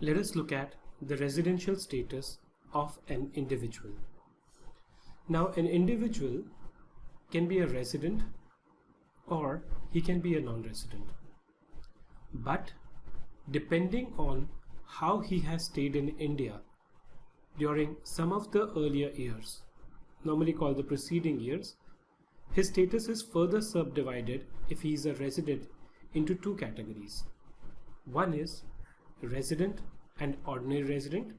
Let us look at the residential status of an individual. Now, an individual can be a resident or he can be a non-resident. But depending on how he has stayed in India during some of the earlier years, normally called the preceding years, his status is further subdivided if he is a resident into two categories. One is resident and ordinary resident,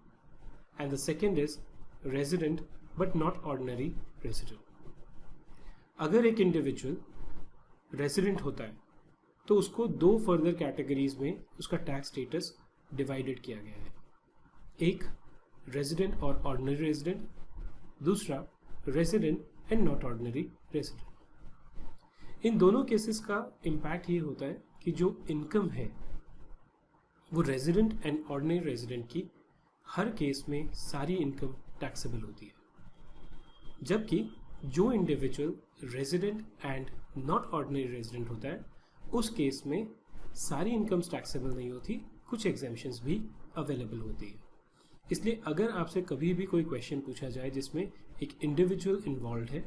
and the second is resident but not ordinary resident. अगर एक individual resident होता है तो उसको दो further categories में उसका tax status divided किया गया है. एक रेजिडेंट और ऑर्डिनरी रेजिडेंट, दूसरा resident and not ordinary resident. इन दोनों केसेस का इम्पैक्ट ये होता है कि जो इनकम है वो रेजिडेंट एंड ऑर्डिनरी रेजिडेंट की हर केस में सारी इनकम टैक्सेबल होती है, जबकि जो individual resident and not ordinary resident होता है उस केस में सारी इनकम्स टैक्सेबल नहीं होती, कुछ एग्जेम्पशंस भी अवेलेबल होती है. इसलिए अगर आपसे कभी भी कोई क्वेश्चन पूछा जाए जिसमें एक इंडिविजुअल इन्वॉल्व है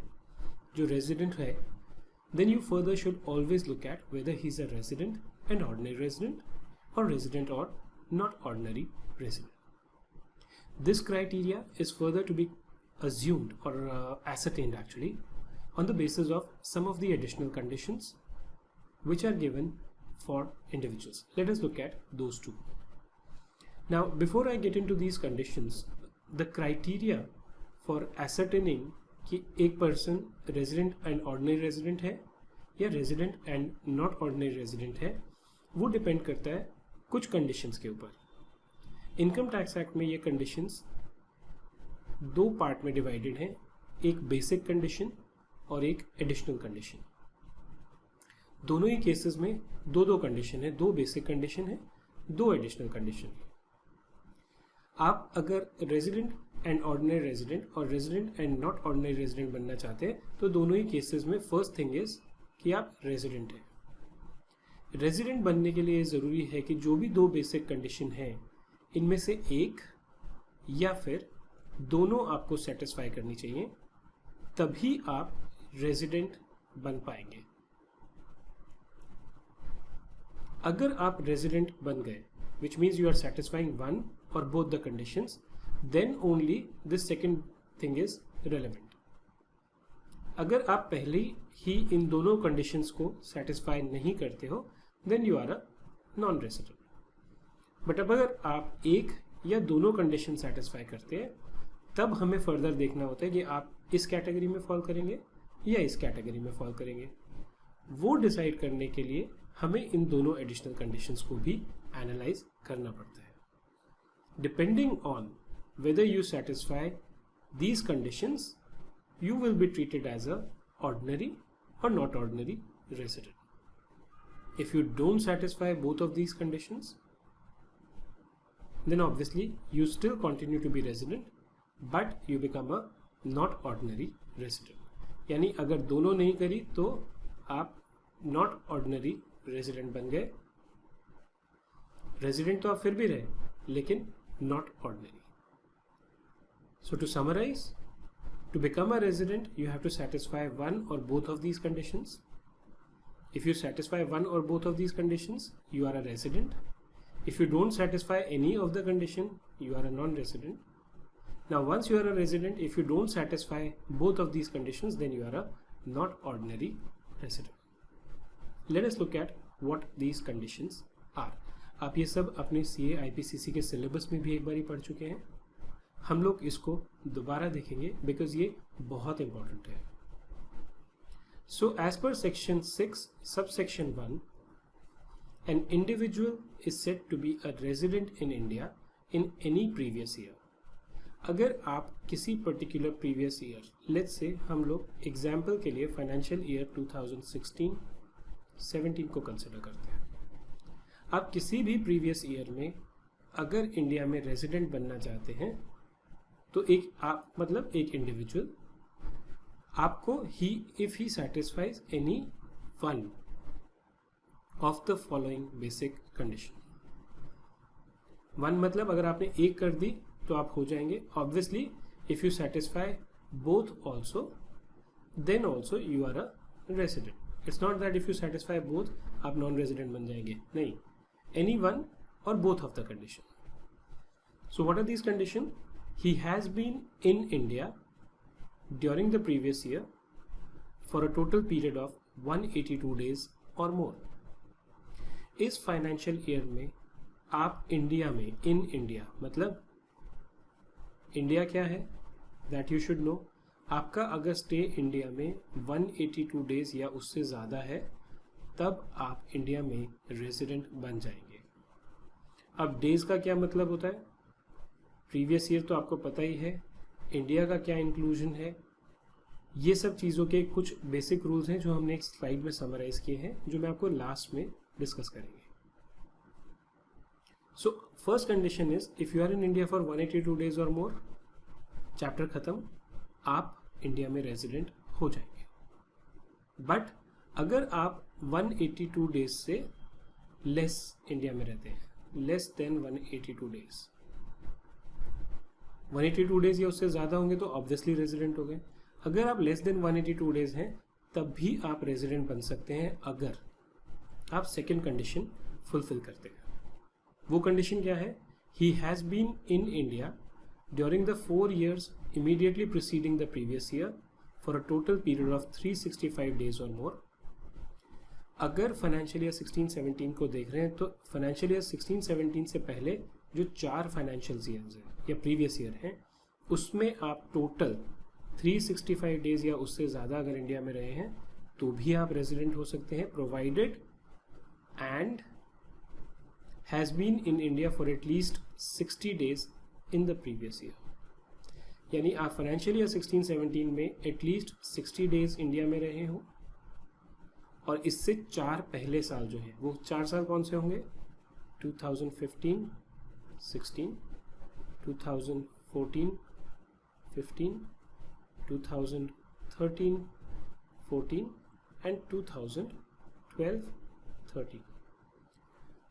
जो रेजिडेंट है, then you further should always look at whether he's a resident and ordinary resident or resident or not ordinary resident. This criteria is further to be assumed or ascertained actually on the basis of some of the additional conditions which are given for individuals. Let us look at those two. Now, before I get into these conditions, the criteria for ascertaining कि एक person resident and ordinary resident है या resident and not ordinary resident है वो depend करता है कुछ conditions के ऊपर. इनकम टैक्स एक्ट में ये कंडीशंस दो पार्ट में डिवाइडेड हैं, एक बेसिक कंडीशन और एक एडिशनल कंडीशन. दोनों ही केसेस में दो दो कंडीशन है, दो बेसिक कंडीशन है, दो एडिशनल कंडीशन है. आप अगर रेजिडेंट एंड ऑर्डिनरी रेजिडेंट और resident and not ordinary resident बनना चाहते हैं तो दोनों ही केसेस में फर्स्ट थिंग इज कि आप रेजिडेंट हैं. रेजिडेंट बनने के लिए ज़रूरी है कि जो भी दो बेसिक कंडीशन हैं इनमें से एक या फिर दोनों आपको सेटिस्फाई करनी चाहिए, तभी आप रेजिडेंट बन पाएंगे. अगर आप रेजिडेंट बन गए which means you are satisfying one or both the conditions, then only this second thing is relevant. अगर आप पहले ही इन दोनों conditions को satisfy नहीं करते हो then you are a non-resident. But अब अगर आप एक या दोनों condition satisfy करते हैं तब हमें further देखना होता है कि आप इस category में fall करेंगे या इस category में fall करेंगे. वो decide करने के लिए हमें इन दोनों additional conditions को भी analyze करना पड़ता है. Depending on whether you satisfy these conditions, you will be treated as a ordinary or not ordinary resident. If you don't satisfy both of these conditions, then obviously you still continue to be resident, but you become a not ordinary resident. यानी अगर दोनों नहीं करी तो आप not ordinary resident बन गए. Resident तो आप फिर भी रहे लेकिन not ordinary. So to summarise, to become a resident you have to satisfy one और both of these conditions. If you satisfy one और both of these conditions you are a resident. If you don't satisfy any of the condition you are a non resident. Now once you are a resident, if you don't satisfy both of these conditions then you are a not ordinary resident. Late us look at what these conditions are. आप ये सब अपने CA IPCC के syllabus में भी एक बार ही पढ़ चुके हैं. हम लोग इसको दोबारा देखेंगे बिकॉज ये बहुत इंपॉर्टेंट है. So as per section 6 subsection 1, an individual is said to be a resident in India in any previous year. अगर आप किसी particular previous year, let's say हम लोग एग्जाम्पल के लिए फाइनेंशियल ईयर 2016-17 को कंसिडर करते हैं. आप किसी भी प्रीवियस ईयर में अगर इंडिया में रेजिडेंट बनना चाहते हैं तो एक आप मतलब एक इंडिविजुअल आपको if he satisfies any one of the following basic condition. 1 मतलब अगर आपने एक कर दी तो आप हो जाएंगे. Obviously if you satisfy both also then also you are a resident. It's not that if you satisfy both आप नॉन रेजिडेंट बन जाएंगे, नहीं, एनी वन और both of the condition. So what are these condition? He has been in India during the previous year for a total period of 182 days और मोर. इस financial year में आप India में, in India मतलब India क्या है that you should know. आपका अगर स्टे इंडिया में 182 days या उससे ज़्यादा है तब आप इंडिया में रेजिडेंट बन जाएंगे. अब डेज का क्या मतलब होता है? प्रीवियस ईयर तो आपको पता ही है, इंडिया का क्या इंक्लूजन है, ये सब चीज़ों के कुछ बेसिक रूल्स हैं जो हमने एक स्लाइड में समराइज किए हैं जो मैं आपको लास्ट में डिस्कस करेंगे. So first condition is if you are in India for 182 days और मोर, चैप्टर खत्म, आप इंडिया में रेजिडेंट हो जाएंगे. बट अगर आप 182 days से लेस इंडिया में रहते हैं, लेस देन 182 days, 182 days या उससे ज़्यादा होंगे तो ऑब्वियसली रेजिडेंट हो गए. अगर आप लेस देन 182 days हैं तब भी आप रेजिडेंट बन सकते हैं अगर आप सेकेंड कंडीशन फुलफिल करते हैं. वो कंडीशन क्या है? He has been in India during the 4 years immediately preceding the previous year for a total period of 365 days or more. अगर फाइनेंशियल ईयर 16-17 को देख रहे हैं तो फाइनेंशियल ईयर 16-17 से पहले जो 4 फाइनेंशियल ईयर्स हैं या प्रीवियस ईयर हैं उसमें आप टोटल 365 डेज या उससे ज़्यादा अगर इंडिया में रहे हैं तो भी आप रेजिडेंट हो सकते हैं, provided and has been in India for at least 60 days in the previous year. यानी आप फाइनेंशियल ईयर 16-17 में एटलीस्ट 60 days इंडिया में रहे हो और इससे 4 पहले साल जो हैं वो 4 साल कौन से होंगे? 2015, 16, 2014, 15, 2013, 14 एंड 2012, 13.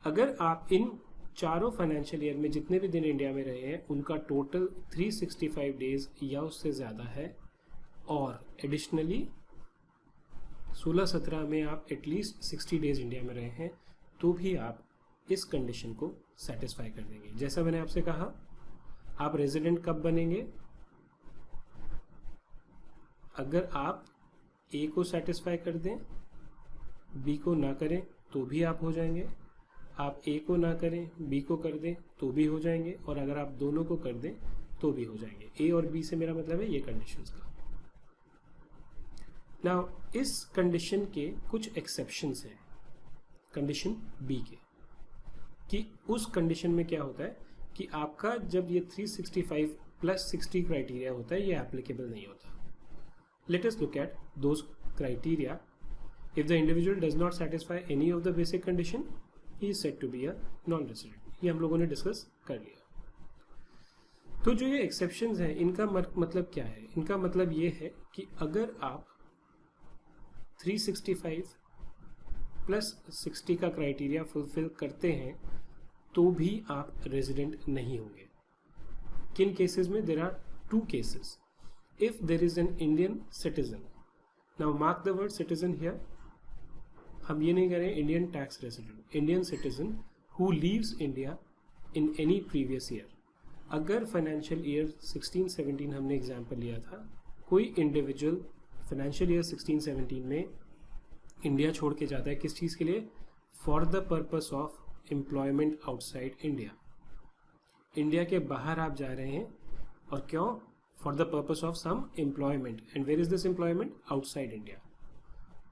अगर आप इन चारों फाइनेंशियल ईयर में जितने भी दिन इंडिया में रहे हैं उनका टोटल 365 days या उससे ज़्यादा है और एडिशनली 16-17 में आप एटलीस्ट 60 days इंडिया में रहे हैं तो भी आप इस कंडीशन को सेटिस्फाई कर देंगे. जैसा मैंने आपसे कहा, आप रेजिडेंट कब बनेंगे? अगर आप ए को सेटिस्फाई कर दें, बी को ना करें तो भी आप हो जाएंगे. आप ए को ना करें, बी को कर दें तो भी हो जाएंगे, और अगर आप दोनों को कर दें तो भी हो जाएंगे. ए और बी से मेरा मतलब है ये कंडीशंस का. नाउ इस कंडीशन के कुछ एक्सेप्शंस हैं कंडीशन बी के, कि उस कंडीशन में क्या होता है कि आपका जब ये 365 + 60 क्राइटेरिया होता है ये एप्लीकेबल नहीं होता. Late us look at those criteria. If the individual does not satisfy any of the basic condition he is said to be a non-resident. ये हम लोगों ने डिस्कस कर लिया. तो जो ये एक्सेप्शंस हैं इनका मतलब क्या है? इनका मतलब ये है कि अगर आप 365 + 60 का क्राइटेरिया फुलफिल करते हैं तो भी आप रेजिडेंट नहीं होंगे. किन केसेस में? There are 2 cases. If there is an Indian citizen, now mark the word citizen here. हम ये नहीं करें Indian tax resident, Indian citizen who leaves India in any previous year. अगर फाइनेंशियल ईयर 16-17 हमने एग्जाम्पल लिया था, कोई इंडिविजुअल फाइनेंशियल ईयर 16-17 में इंडिया छोड़ के जाता है किस चीज़ के लिए? For the purpose of employment outside India. India के बाहर आप जा रहे हैं और क्यों? For the purpose of some employment. And where is this employment? Outside India.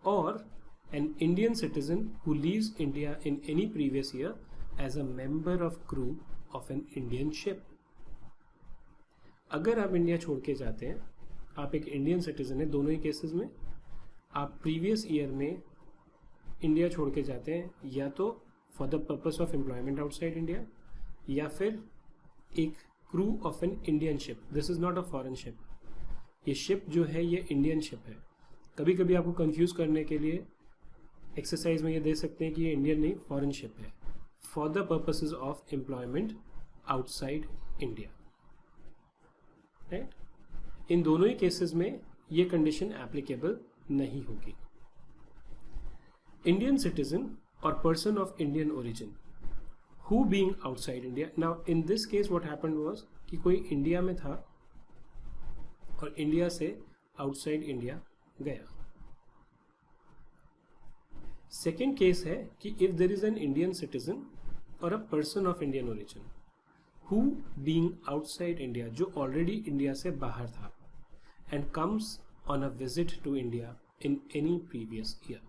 और an Indian citizen who leaves India in any previous year as a member of crew of an Indian ship. अगर आप India छोड़ के जाते हैं, आप एक Indian citizen है, दोनों ही केसेस में आप प्रीवियस ईयर में इंडिया छोड़ के जाते हैं या तो for the purpose of employment outside India या फिर एक crew of an Indian ship. This is not a foreign ship. ये शिप जो है ये इंडियन शिप है. कभी कभी आपको कंफ्यूज करने के लिए एक्सरसाइज में ये दे सकते हैं कि ये इंडियन नहीं फॉरेन शिप है. For the purposes of employment outside India, right. इन दोनों ही केसेस में ये कंडीशन एप्लीकेबल नहीं होगी। Indian citizen or person of Indian origin who being outside India, now in this case what happened was कि कोई इंडिया में था और इंडिया से आउटसाइड इंडिया गया। सेकेंड केस है कि if there is an Indian citizen or a person of Indian origin who being outside India, जो ऑलरेडी इंडिया से बाहर था, and comes on a visit to India in any previous year.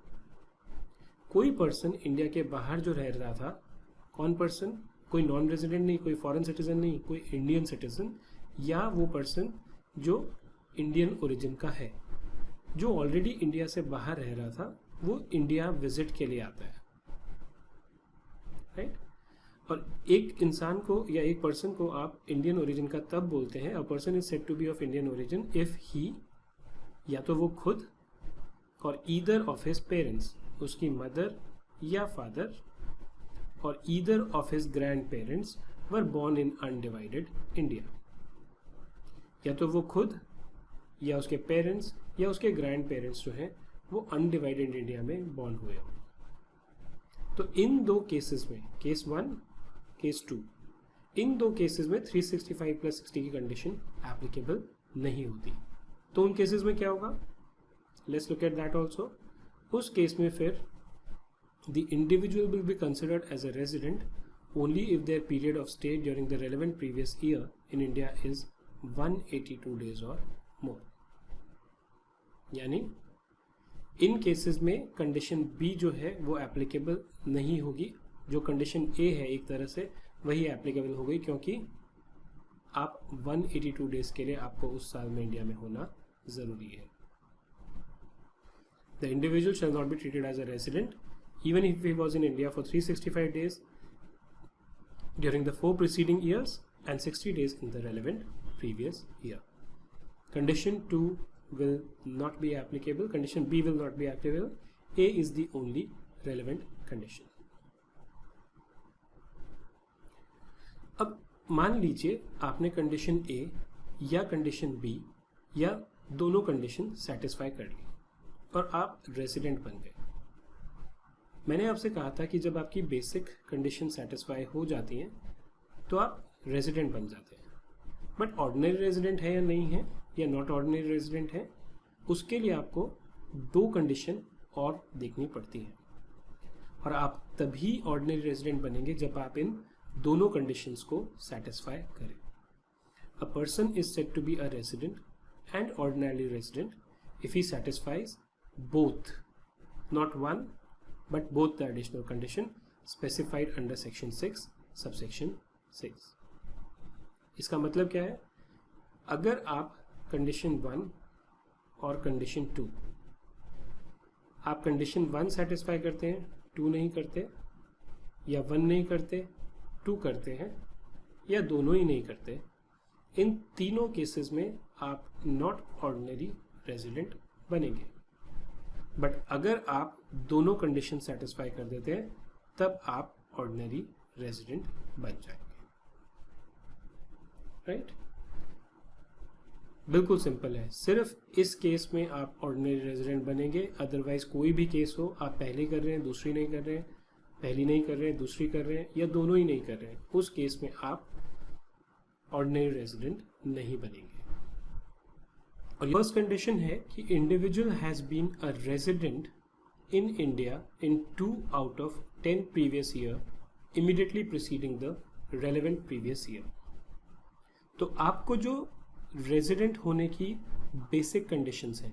कोई person India के बाहर जो रह रहा था, कौन पर्सन, कोई नॉन रेजिडेंट नहीं, कोई फॉरेन सिटीजन नहीं, कोई इंडियन सिटीजन, या वो पर्सन जो इंडियन ओरिजिन का है, जो ऑलरेडी इंडिया से बाहर रह रहा था, वो इंडिया विजिट के लिए आता है, राइट। और एक इंसान को या एक पर्सन को आप इंडियन ओरिजिन का तब बोलते हैं, a person is said to be of Indian origin if he, या तो वो खुद और ईदर ऑफ हिज पेरेंट्स, उसकी मदर या फादर, और either of his grandparents were born in undivided India. या तो वो खुद या उसके पेरेंट्स या उसके ग्रैंड पेरेंट्स जो हैं वो अनडिवाइडेड इंडिया में बॉर्न हुए हो। तो इन दो केसेस में, केस 1, केस 2, इन दो केसेस में 365+60 की कंडीशन एप्लीकेबल नहीं होती। तो उन केसेस में क्या होगा, let's look at that also. उस केस में फिर the individual will be considered as a resident only if their period of stay during the relevant previous year in India is 182 days और मोर। यानी इन cases में condition B जो है वो एप्लीकेबल नहीं होगी, जो कंडीशन ए है एक तरह से वही एप्लीकेबल हो गई, क्योंकि आप 182 डेज के लिए आपको उस साल में इंडिया में होना जरूरी है। The individual shall not be treated as a resident even if he was in India for 365 days during the 4 preceding years and 60 days in the relevant previous year. Condition 2 will not be applicable, condition B will not be applicable, A is the only relevant condition. अब मान लीजिए आपने condition A या condition B या दोनों condition satisfy कर ली और आप रेजिडेंट बन गए। मैंने आपसे कहा था कि जब आपकी बेसिक कंडीशन सेटिस्फाई हो जाती हैं तो आप रेजिडेंट बन जाते हैं, बट ऑर्डिनरी रेजिडेंट है या नहीं है, या नॉट ऑर्डिनरी रेजिडेंट है, उसके लिए आपको दो कंडीशन और देखनी पड़ती है, और आप तभी ऑर्डिनरी रेजिडेंट बनेंगे जब आप इन दोनों कंडीशंस को सेटिस्फाई करें। A person is said to be a resident and ordinary resident if he satisfies both, not one but both the additional condition specified under section 6 subsection 6। इसका मतलब क्या है, अगर आप कंडीशन 1 और कंडीशन 2, आप कंडीशन 1 सेटिस्फाई करते हैं, 2 नहीं करते, या 1 नहीं करते, 2 करते हैं, या दोनों ही नहीं करते, इन तीनों केसेस में आप नॉट ऑर्डिनरी रेजिडेंट बनेंगे। बट अगर आप दोनों कंडीशन सेटिस्फाई कर देते हैं तब आप ऑर्डिनरी रेजिडेंट बन जाएंगे, राइट। बिल्कुल सिंपल है, सिर्फ इस केस में आप ऑर्डिनरी रेजिडेंट बनेंगे, अदरवाइज कोई भी केस हो, आप पहली कर रहे हैं दूसरी नहीं कर रहे हैं, पहली नहीं कर रहे हैं दूसरी कर रहे हैं, या दोनों ही नहीं कर रहे हैं, उस केस में आप ऑर्डिनरी रेजिडेंट नहीं बनेंगे। और फर्स्ट कंडीशन है कि individual has been a resident in India in 2 out of 10 previous year immediately preceding the relevant previous year. तो आपको जो रेजिडेंट होने की बेसिक कंडीशंस हैं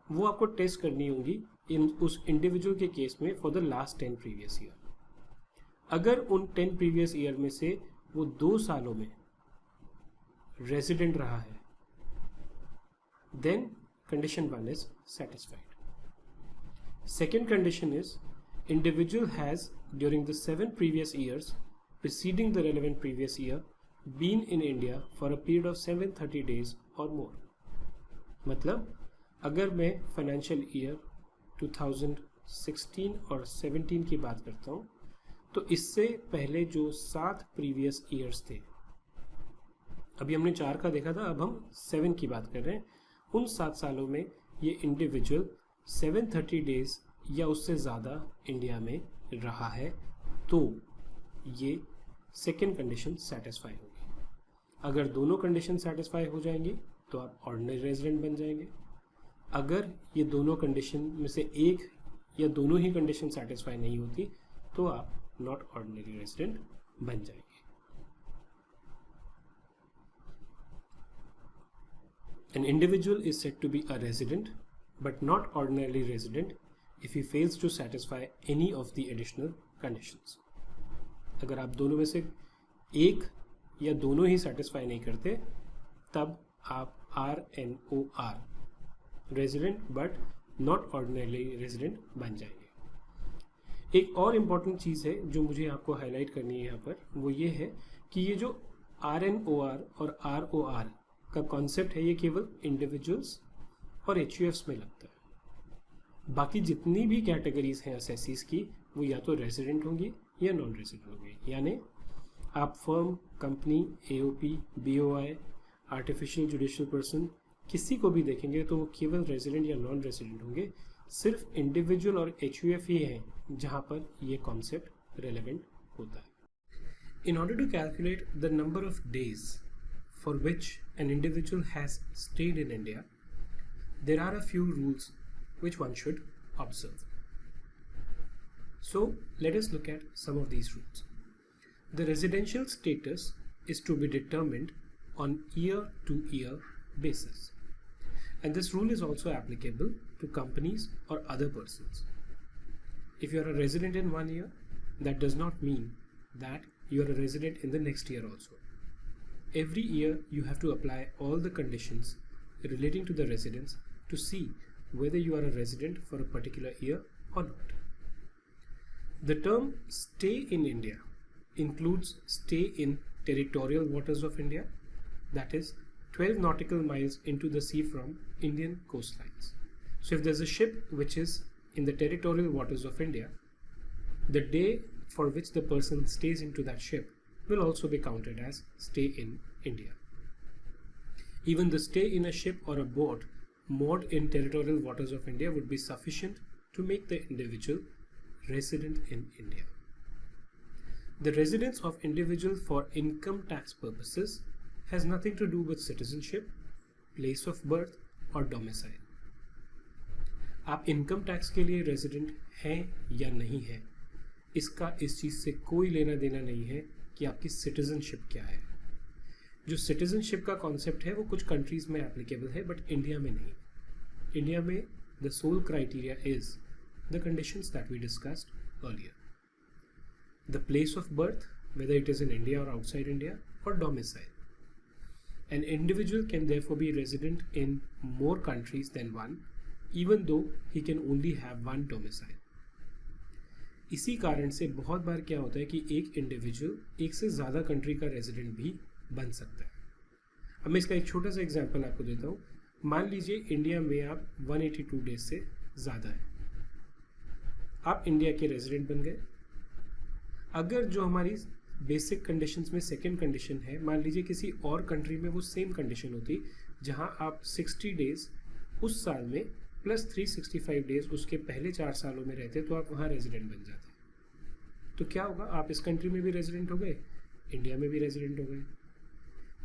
वो आपको टेस्ट करनी होंगी इन उस इंडिविजुअल के केस में for the last 10 previous year. अगर उन 10 प्रीवियस ईयर में से वो 2 सालों में रेजिडेंट रहा है, then condition 1 is satisfied. Second condition is individual has during the 7 previous years preceding the relevant previous year been in India for a period of 730 days or more. मतलब अगर मैं फाइनेंशियल ईयर 2016 और 17 की बात करता हूँ तो इससे पहले जो 7 प्रीवियस ईयर्स थे अभी हमने 4 का देखा था, अब हम 7 की बात कर रहे हैं। उन 7 सालों में ये इंडिविजुअल 730 डेज या उससे ज़्यादा इंडिया में रहा है तो ये सेकेंड कंडीशन सेटिस्फाई होगी। अगर दोनों कंडीशन सेटिस्फाई हो जाएंगी तो आप ऑर्डिनरी रेजिडेंट बन जाएंगे। अगर ये दोनों कंडीशन में से एक या दोनों ही कंडीशन सेटिस्फाई नहीं होती तो आप नॉट ऑर्डिनरी रेजिडेंट बन जाएंगे। An individual is said to be a resident but not ordinarily resident if he fails to satisfy any of the additional conditions. अगर आप दोनों में से एक या दोनों ही सेटिस्फाई नहीं करते तब आप RNOR resident but not ordinarily resident बन जाएंगे। एक और इम्पॉर्टेंट चीज़ है जो मुझे आपको हाईलाइट करनी है यहाँ पर, वो ये है कि ये जो RNOR और ROR का कॉन्सेप्ट है ये केवल इंडिविजुअल्स और HUFs में लगता है। बाकी जितनी भी कैटेगरीज हैं असेसीज की वो या तो रेजिडेंट होंगी या नॉन रेजिडेंट होंगी। यानी आप firm, company, AOP, BOI, artificial judicial person किसी को भी देखेंगे तो वो केवल रेजिडेंट या नॉन रेजिडेंट होंगे। सिर्फ इंडिविजुअल और HUF ही हैं जहाँ पर ये कॉन्सेप्ट रेलेवेंट होता है। In order to calculate the number of days for which an individual has stayed in India, there are a few rules which one should observe. So let us look at some of these rules. The residential status is to be determined on year-to-year basis, and this rule is also applicable to companies or other persons. If you are a resident in 1 year, that does not mean that you are a resident in the next year also. Every year you have to apply all the conditions relating to the residence to see whether you are a resident for a particular year or not. The term stay in India includes stay in territorial waters of India, that is 12 nautical miles into the sea from Indian coastlines. So if there's a ship which is in the territorial waters of India, the day for which the person stays into that ship will also be counted as stay in India. Even the stay in a ship or a boat moored in territorial waters of India would be sufficient to make the individual resident in India. The residence of individual for income tax purposes has nothing to do with citizenship, place of birth or domicile. आप income tax के लिए resident हैं या नहीं हैं, इसका इस चीज़ से कोई लेना देना नहीं है कि आपकी सिटीजनशिप क्या है। जो सिटीजनशिप का कॉन्सेप्ट है वो कुछ कंट्रीज में एप्लीकेबल है बट इंडिया में नहीं। इंडिया में the sole criteria is the conditions that we discussed earlier, the place of birth whether it is in India or outside India, or domicile. An individual can therefore be resident in more countries than one, even though he can only have one domicile. इसी कारण से बहुत बार क्या होता है कि एक individual एक से ज़्यादा कंट्री का रेजिडेंट भी बन सकता है। अब मैं इसका एक छोटा सा एग्जांपल आपको देता हूँ। मान लीजिए इंडिया में आप 182 डेज से ज़्यादा है, आप इंडिया के रेजिडेंट बन गए। अगर जो हमारी बेसिक कंडीशंस में सेकंड कंडीशन है, मान लीजिए किसी और कंट्री में वो सेम कंडीशन होती जहां आप 60 डेज उस साल में प्लस 365 डेज उसके पहले 4 सालों में रहते तो आप वहां रेजिडेंट बन जाते। तो क्या होगा, आप इस कंट्री में भी रेजिडेंट हो गए, इंडिया में भी रेजिडेंट हो गए।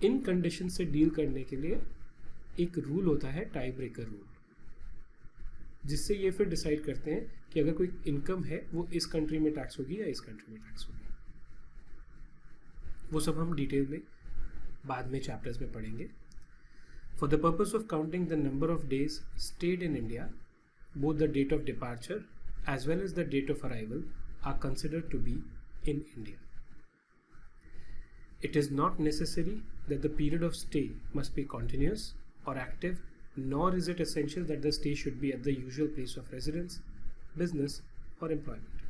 इन कंडीशन से डील करने के लिए एक रूल होता है टाई ब्रेकर रूल, जिससे ये फिर डिसाइड करते हैं कि अगर कोई इनकम है वो इस कंट्री में टैक्स होगी या इस कंट्री में टैक्स होगी। वो सब हम डिटेल में बाद में चैप्टर्स में पढ़ेंगे। For the purpose of counting the number of days stayed in India, both the date of departure as well as the date of arrival are considered to be in India. It is not necessary that the period of stay must be continuous or active, nor is it essential that the stay should be at the usual place of residence, business or employment.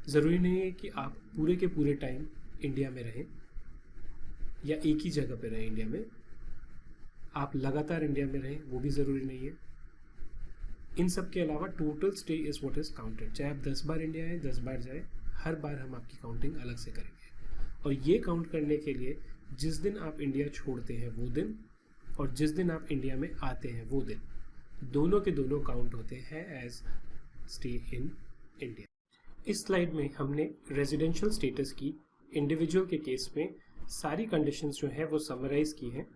ज़रूरी नहीं है कि आप पूरे के पूरे time India में रहें या एक ही जगह पे रहें इंडिया में। आप लगातार इंडिया में रहें वो भी ज़रूरी नहीं है। इन सब के अलावा total stay is what is counted. चाहे आप 10 बार इंडिया आए, 10 बार जाए, हर बार हम आपकी काउंटिंग अलग से करेंगे। और ये काउंट करने के लिए जिस दिन आप इंडिया छोड़ते हैं वो दिन और जिस दिन आप इंडिया में आते हैं वो दिन, दोनों के दोनों काउंट होते हैं एज स्टे इन इंडिया। इस स्लाइड में हमने रेजिडेंशियल स्टेटस की इंडिविजुअल के केस में सारी कंडीशंस जो है वो समराइज की हैं।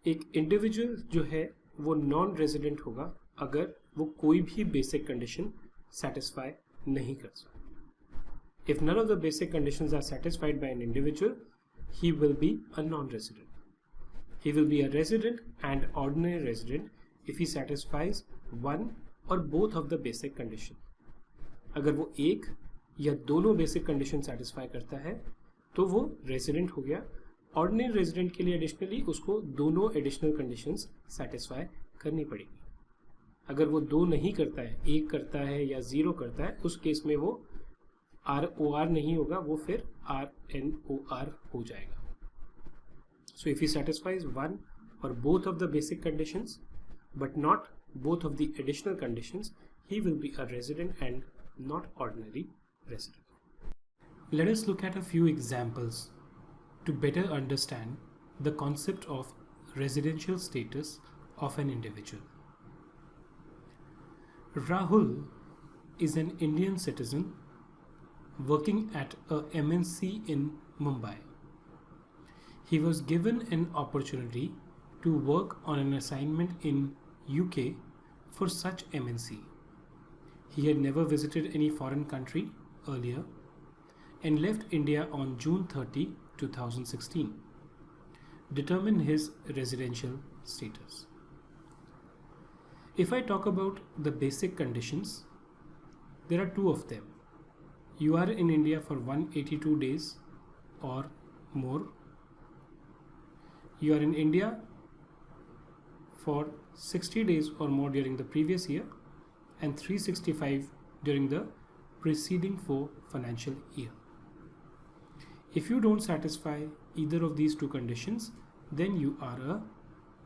एक इंडिविजुअल जो है वो नॉन रेजिडेंट होगा अगर वो कोई भी बेसिक कंडीशन सेटिस्फाई नहीं कर सकता। If none of the basic conditions are satisfied by an individual, he will be a non-resident. He will be a resident and ordinary resident if he satisfies one or both of the basic condition. अगर वो एक या दोनों basic condition satisfy करता है तो वो resident हो गया। ऑर्डिनरी रेजिडेंट के लिए एडिशनली उसको दोनों एडिशनल कंडीशंस सेटिस्फाई करनी पड़ेगी। अगर वो दो नहीं करता है, एक करता है या जीरो करता है, उस केस में वो ROR नहीं होगा, वो फिर RNOR हो जाएगा। So if he satisfies one or both of the basic conditions but not both of the additional conditions, he will be a resident and not ordinary resident. Let us look at a few examples to better understand the concept of residential status of an individual. Rahul is an Indian citizen working at a MNC in Mumbai. He was given an opportunity to work on an assignment in UK for such MNC. He had never visited any foreign country earlier and left India on June 30, 2016. Determine his residential status. If I talk about the basic conditions, there are two of them. You are in India for 182 days or more. You are in India for 60 days or more during the previous year and 365 during the preceding 4 financial year. If you don't satisfy either of these two conditions, then you are a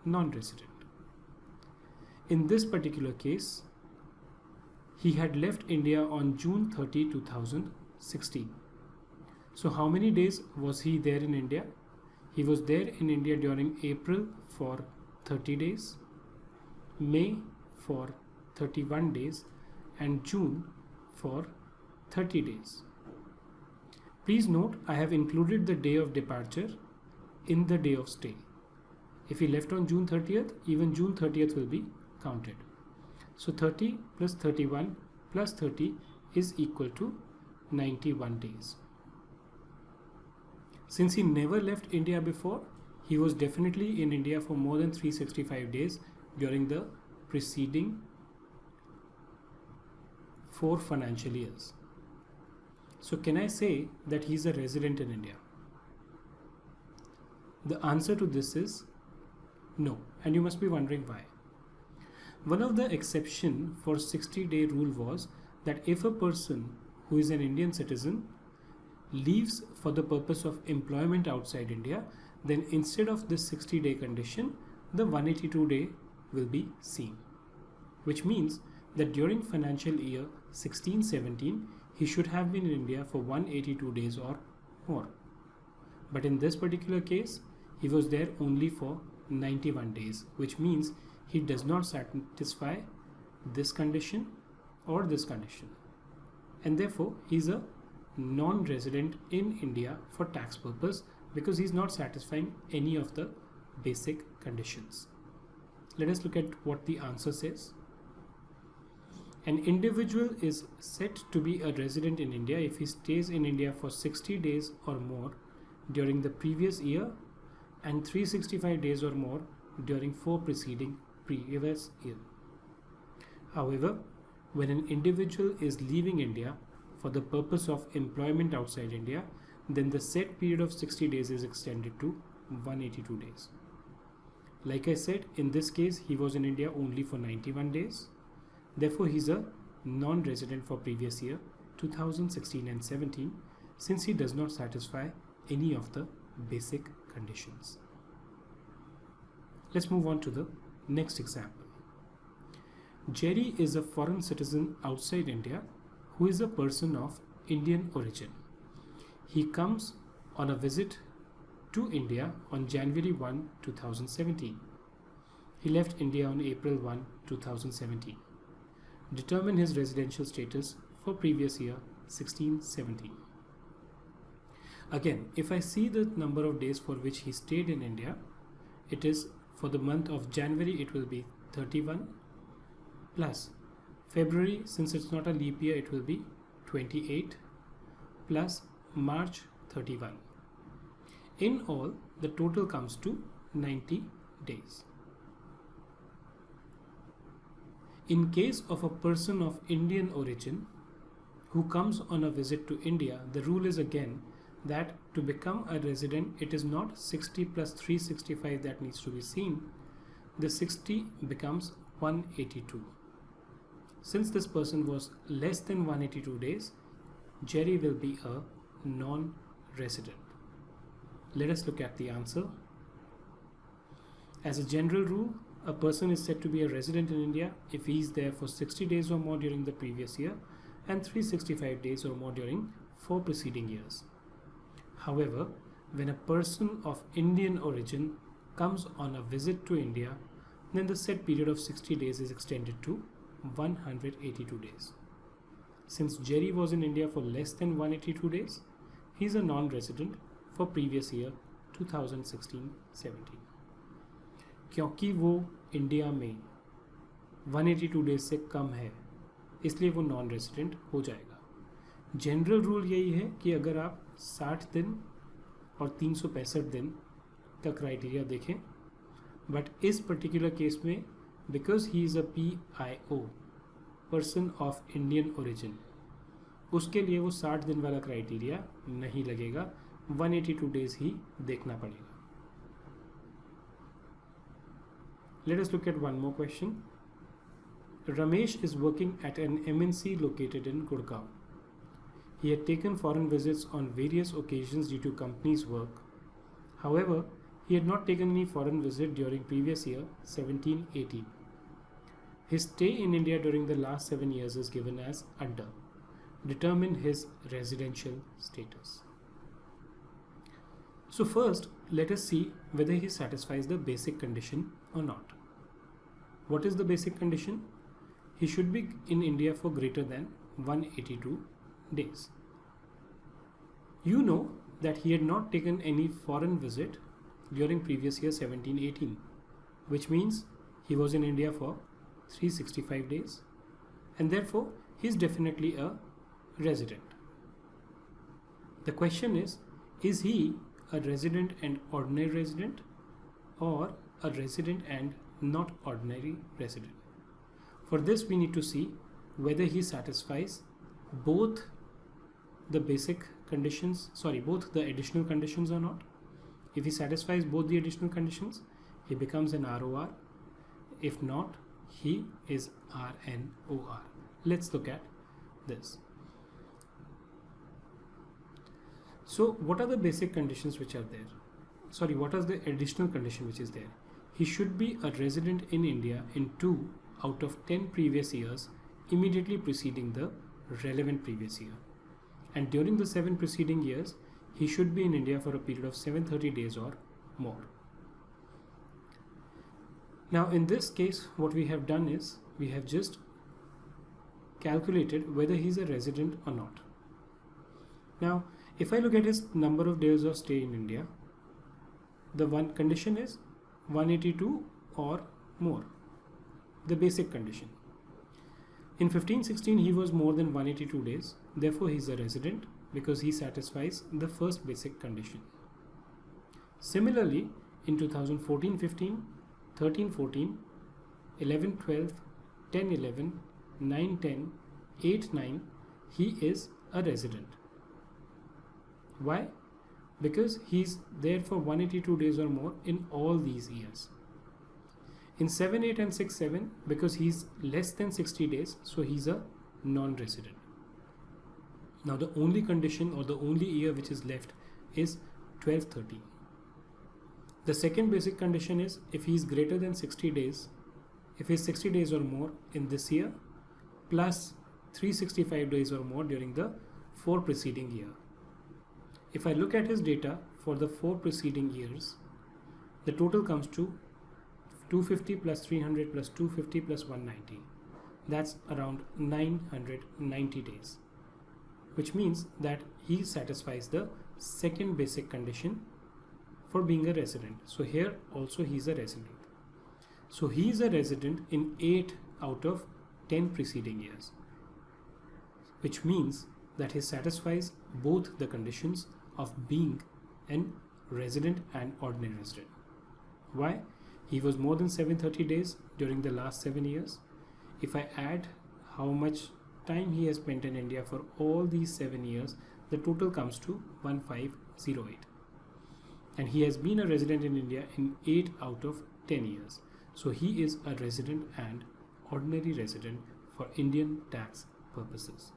non-resident. In this particular case, he had left India on June 30, 2016. So how many days was he there in India? He was there in India during April for 30 days, May for 31 days, and June for 30 days. Please note, I have included the day of departure in the day of stay. If he left on June 30th, even June 30th will be counted. So 30 plus 31 plus 30 is equal to 91 days. Since he never left India before, he was definitely in India for more than 365 days during the preceding 4 financial years. So can I say that he is a resident in India? The answer to this is no, and you must be wondering why. One of the exception for 60-day rule was that if a person who is an Indian citizen leaves for the purpose of employment outside India, then instead of this 60-day condition, the 182-day will be seen. Which means that during financial year 16-17, he should have been in India for 182 days or more. But in this particular case, he was there only for 91 days, which means he does not satisfy this condition or this condition, and therefore he is a non-resident in India for tax purpose because he is not satisfying any of the basic conditions. Let us look at what the answer says. An individual is said to be a resident in India if he stays in India for 60 days or more during the previous year and 365 days or more during 4 preceding previous year. However, when an individual is leaving India for the purpose of employment outside India, then the set period of 60 days is extended to 182 days. Like I said, in this case, he was in India only for 91 days. Therefore, he is a non-resident for previous year 2016 and 17 since he does not satisfy any of the basic conditions. Let's move on to the next example. Jerry is a foreign citizen outside India who is a person of Indian origin. He comes on a visit to India on January 1, 2017. He left India on April 1, 2017. Determine his residential status for previous year 16-17. Again, if I see the number of days for which he stayed in India, it is for the month of January it will be 31 plus February, since it's not a leap year, it will be 28 plus March 31. In all, the total comes to 90 days. In case of a person of Indian origin who comes on a visit to India, the rule is again that to become a resident, it is not 60 plus 365 that needs to be seen. The 60 becomes 182. Since this person was less than 182 days, Jerry will be a non-resident. Let us look at the answer. As a general rule, a person is said to be a resident in India if he is there for 60 days or more during the previous year and 365 days or more during 4 preceding years. However, when a person of Indian origin comes on a visit to India, then the set period of 60 days is extended to 182 days. Since Jerry was in India for less than 182 days, he is a non-resident for previous year 2016-17. क्योंकि वो India में 182 days से कम है, इसलिए वो non resident हो जाएगा। General rule यही है कि अगर आप 60 दिन और 365 दिन का क्राइटेरिया देखें, बट इस पर्टिकुलर केस में because he is a PIO, person of Indian origin, उसके लिए वो 60 दिन वाला क्राइटेरिया नहीं लगेगा, 182 डेज ही देखना पड़ेगा। Let us look at one more question. Ramesh is working at an MNC located in Gurgaon. He had taken foreign visits on various occasions due to company's work. However, he had not taken any foreign visit during previous year 17-18. His stay in India during the last 7 years is given as under. Determine his residential status. So first, let us see whether he satisfies the basic condition or not. What is the basic condition? He should be in India for greater than 182 days. You know that he had not taken any foreign visit during previous year 17-18, which means he was in India for 365 days, and therefore he is definitely a resident. The question is he a resident and ordinary resident, or a resident and not ordinary resident? For this we need to see whether he satisfies both the basic conditions, both the additional conditions or not. If he satisfies both the additional conditions, he becomes an ROR. If not, he is RNOR. Let's look at this. So what are the basic conditions which are there? What is the additional condition which is there? He should be a resident in India in 2 out of 10 previous years immediately preceding the relevant previous year. And during the 7 preceding years, he should be in India for a period of 730 days or more. Now in this case, what we have done is, we have just calculated whether he is a resident or not. Now, if I look at his number of days of stay in India, the one condition is 182 or more, the basic condition. In 15-16 he was more than 182 days, therefore he is a resident because he satisfies the first basic condition. Similarly, in 2014-15, 13-14, 11-12, 10-11, 9-10, 8-9, he is a resident. Why? Because he's there for 182 days or more in all these years. In 7-8 and 6-7, because he's less than 60 days, so he's a non-resident. Now the only condition or the only year which is left is 12-13. The second basic condition is if he is greater than 60 days, if he is 60 days or more in this year, plus 365 days or more during the 4 preceding year. If I look at his data for the 4 preceding years, the total comes to 250 plus 300 plus 250 plus 190. That's around 990 days, which means that he satisfies the second basic condition for being a resident. So here also he is a resident. So he is a resident in 8 out of 10 preceding years, which means that he satisfies both the conditions of being an resident and ordinary resident. Why? He was more than 730 days during the last 7 years. If I add how much time he has spent in India for all these 7 years, the total comes to 1508. And he has been a resident in India in 8 out of 10 years. So he is a resident and ordinary resident for Indian tax purposes.